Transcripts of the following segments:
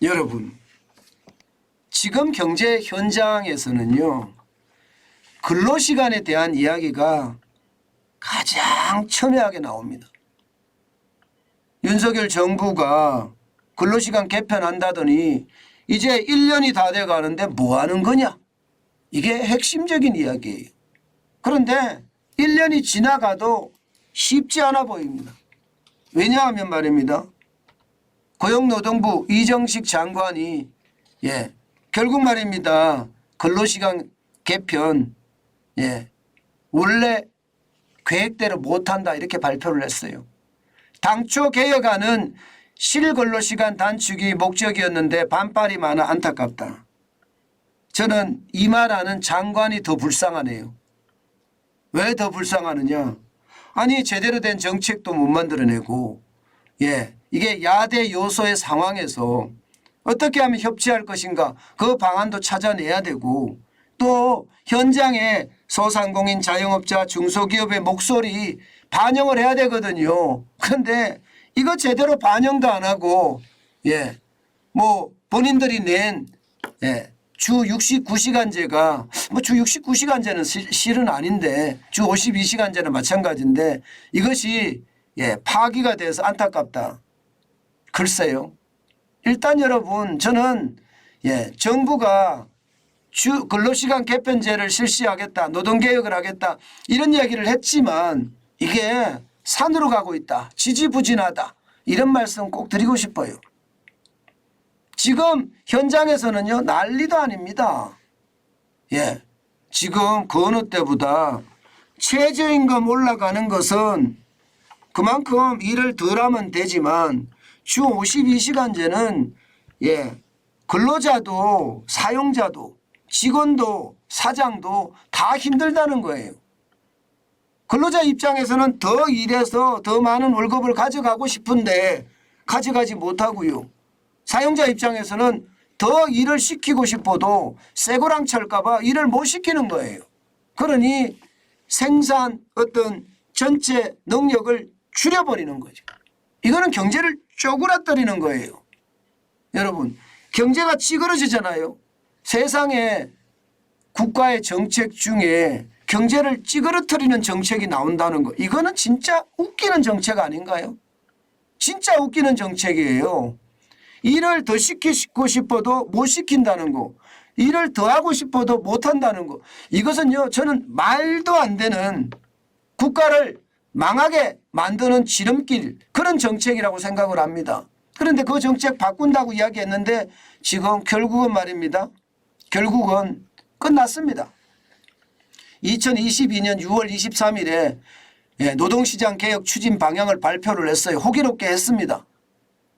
여러분, 지금 경제 현장에서는요, 근로시간에 대한 이야기가 가장 첨예하게 나옵니다. 윤석열 정부가 근로시간 개편한다더니 이제 1년이 다 돼 가는데 뭐 하는 거냐? 이게 핵심적인 이야기예요. 그런데 1년이 지나가도 쉽지 않아 보입니다. 왜냐하면 말입니다. 고용노동부 이정식 장관이 결국 말입니다. 근로시간 개편 원래 계획대로 못한다 이렇게 발표를 했어요. 당초 개혁안은 실근로시간 단축이 목적이었는데 반발이 많아 안타깝다. 저는 이 말하는 장관이 더 불쌍하네요. 왜 더 불쌍하느냐. 아니 제대로 된 정책도 못 만들어내고 이게 야대 요소의 상황에서 어떻게 하면 협치할 것인가 그 방안도 찾아내야 되고 또 현장에 소상공인 자영업자 중소기업의 목소리 반영을 해야 되거든요. 그런데 이거 제대로 반영도 안 하고 뭐 본인들이 낸 주 69시간제가 뭐 주 69시간제는 실은 아닌데 주 52시간제는 마찬가지인데 이것이 파기가 돼서 안타깝다. 글쎄요. 일단 여러분 저는 정부가 주 근로시간 개편제를 실시하겠다. 노동개혁을 하겠다. 이런 이야기를 했지만 이게 산으로 가고 있다. 지지부진하다. 이런 말씀 꼭 드리고 싶어요. 지금 현장에서는요. 난리도 아닙니다. 지금 그 어느 때보다 최저임금 올라가는 것은 그만큼 일을 덜 하면 되지만 주 52시간제는 근로자도 사용자도 직원도 사장도 다 힘들다는 거예요. 근로자 입장에서는 더 일해서 더 많은 월급을 가져가고 싶은데 가져가지 못하고요. 사용자 입장에서는 더 일을 시키고 싶어도 쇠고랑 찰까 봐 일을 못 시키는 거예요. 그러니 생산 어떤 전체 능력을 줄여버리는 거죠. 이거는 경제를 쪼그라뜨리는 거예요. 여러분 경제가 찌그러지잖아요. 세상에 국가의 정책 중에 경제를 찌그러뜨리는 정책이 나온다는 거 이거는 진짜 웃기는 정책 아닌가요? 진짜 웃기는 정책이에요. 일을 더 시키고 싶어도 못 시킨다는 거 일을 더 하고 싶어도 못한다는 거 이것은요 저는 말도 안 되는 국가를 망하게 만드는 지름길 그런 정책이라고 생각을 합니다. 그런데 그 정책 바꾼다고 이야기했는데 지금 결국은 말입니다. 결국은 끝났습니다. 2022년 6월 23일에 노동시장 개혁 추진 방향을 발표를 했어요. 호기롭게 했습니다.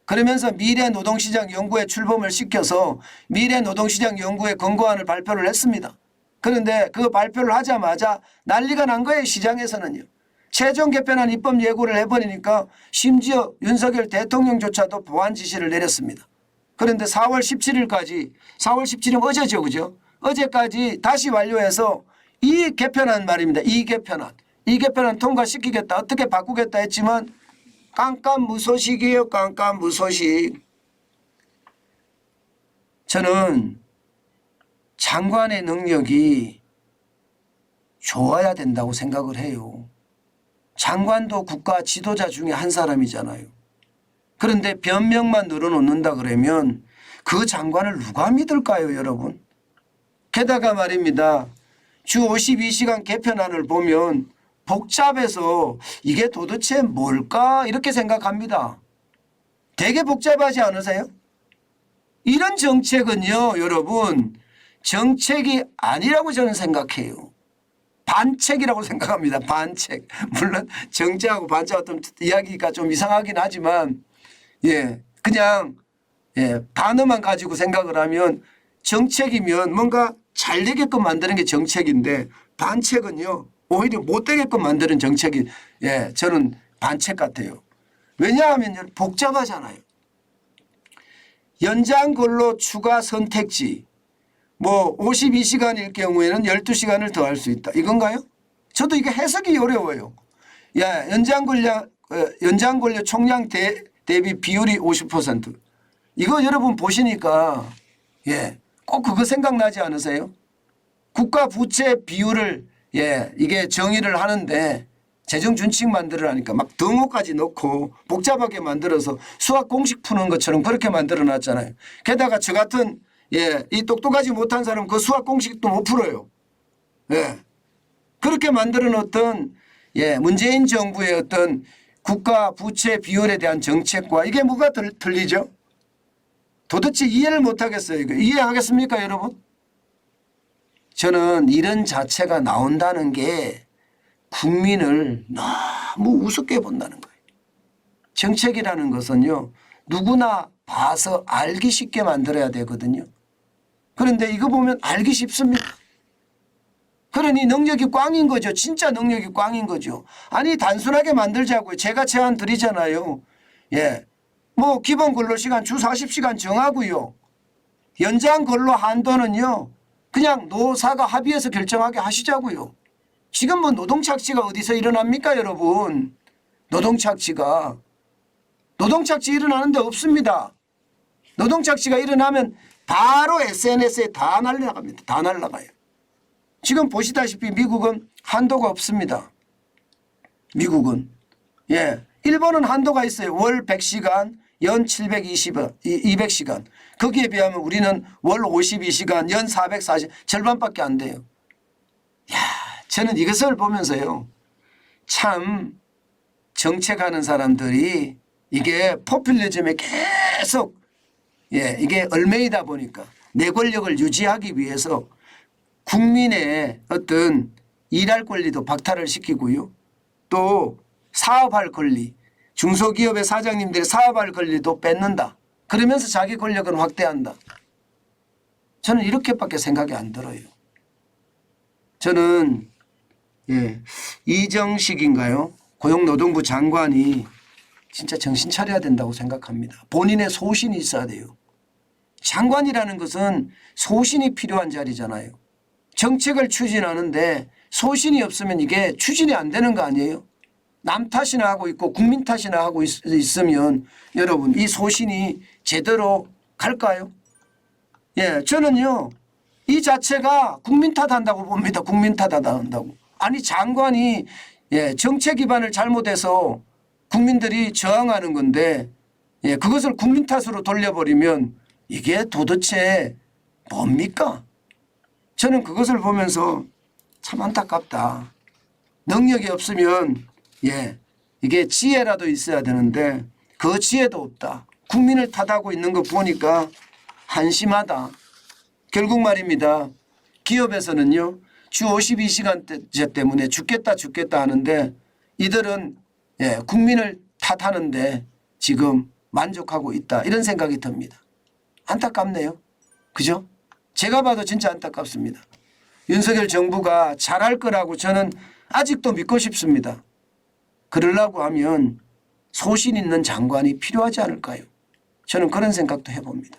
그러면서 미래노동시장연구에 출범을 시켜서 미래노동시장연구의 권고안을 발표를 했습니다. 그런데 그 발표를 하자마자 난리가 난 거예요. 시장에서는요. 최종 개편안 입법 예고를 해버리니까 심지어 윤석열 대통령조차도 보완 지시를 내렸습니다. 그런데 4월 17일까지 4월 17일은 어제죠. 그죠? 어제까지 다시 완료해서 이 개편안 말입니다. 이 개편안 통과시키겠다. 어떻게 바꾸겠다 했지만 깜깜무소식이에요. 깜깜무소식. 저는 장관의 능력이 좋아야 된다고 생각을 해요. 장관도 국가 지도자 중에 한 사람이잖아요. 그런데 변명만 늘어놓는다 그러면 그 장관을 누가 믿을까요, 여러분? 게다가 말입니다. 주 52시간 개편안을 보면 복잡해서 이게 도대체 뭘까 이렇게 생각합니다. 되게 복잡하지 않으세요? 이런 정책은요, 여러분 정책이 아니라고 저는 생각해요. 반책이라고 생각합니다. 반책. 물론 정책하고 반책하고 좀 이야기가 좀 이상하긴 하지만 그냥 단어만 가지고 생각을 하면 정책이면 뭔가 잘 되게끔 만드는 게 정책인데 반책은요 오히려 못 되게끔 만드는 정책이 저는 반책 같아요. 왜냐하면 복잡하잖아요. 연장 근로 추가 선택지 뭐 52시간일 경우에는 12시간을 더 할 수 있다. 이건가요? 저도 이게 해석이 어려워요. 연장 근로 총량 대비 비율이 50%. 이거 여러분 보시니까 꼭 그거 생각나지 않으세요? 국가 부채 비율을 이게 정의를 하는데 재정 준칙 만들으라니까 막 등호까지 넣고 복잡하게 만들어서 수학 공식 푸는 것처럼 그렇게 만들어 놨잖아요. 게다가 저 같은 이 똑똑하지 못한 사람 그 수학 공식도 못 풀어요. 그렇게 만들어 놓던 문재인 정부의 어떤 국가 부채 비율에 대한 정책과 이게 뭐가 틀리죠? 도대체 이해를 못 하겠어요. 이거 이해하겠습니까, 여러분? 저는 이런 자체가 나온다는 게 국민을 너무 우습게 본다는 거예요. 정책이라는 것은요, 누구나 봐서 알기 쉽게 만들어야 되거든요. 그런데 이거 보면 알기 쉽습니까? 그러니 능력이 꽝인 거죠. 진짜 능력이 꽝인 거죠. 아니 단순하게 만들자고요. 제가 제안 드리잖아요. 뭐 기본 근로시간 주 40시간 정하고요. 연장 근로 한도는요. 그냥 노사가 합의해서 결정하게 하시자고요. 지금 뭐 노동착취가 어디서 일어납니까 여러분. 노동착취가. 노동착취 일어나는 데 없습니다. 노동착취가 일어나면 바로 SNS에 다 날라갑니다. 다 날라가요. 지금 보시다시피 미국은 한도가 없습니다. 미국은. 일본은 한도가 있어요. 월 100시간, 연 200시간. 거기에 비하면 우리는 월 52시간, 연 440, 절반밖에 안 돼요. 저는 이것을 보면서요. 참 정책하는 사람들이 이게 포퓰리즘에 계속 이게 얽매이다 보니까 내 권력을 유지하기 위해서 국민의 어떤 일할 권리도 박탈을 시키고요. 또 사업할 권리, 중소기업의 사장님들의 사업할 권리도 뺏는다. 그러면서 자기 권력은 확대한다. 저는 이렇게밖에 생각이 안 들어요. 저는 이정식인가요? 고용노동부 장관이 진짜 정신 차려야 된다고 생각합니다. 본인의 소신이 있어야 돼요. 장관이라는 것은 소신이 필요한 자리잖아요. 정책을 추진하는데 소신이 없으면 이게 추진이 안 되는 거 아니에요? 남 탓이나 하고 있고 국민 탓이나 하고 있으면 여러분 이 소신이 제대로 갈까요? 저는요. 이 자체가 국민 탓한다고 봅니다. 국민 탓한다고. 아니 장관이 정책 기반을 잘못해서 국민들이 저항하는 건데 그것을 국민 탓으로 돌려버리면 이게 도대체 뭡니까? 저는 그것을 보면서 참 안타깝다. 능력이 없으면 이게 지혜라도 있어야 되는데 그 지혜도 없다. 국민을 탓하고 있는 거 보니까 한심하다. 결국 말입니다. 기업에서는요. 주 52시간제 때문에 죽겠다 하는데 이들은 국민을 탓하는데 지금 만족하고 있다. 이런 생각이 듭니다. 안타깝네요. 그죠? 제가 봐도 진짜 안타깝습니다. 윤석열 정부가 잘할 거라고 저는 아직도 믿고 싶습니다. 그러려고 하면 소신 있는 장관이 필요하지 않을까요? 저는 그런 생각도 해봅니다.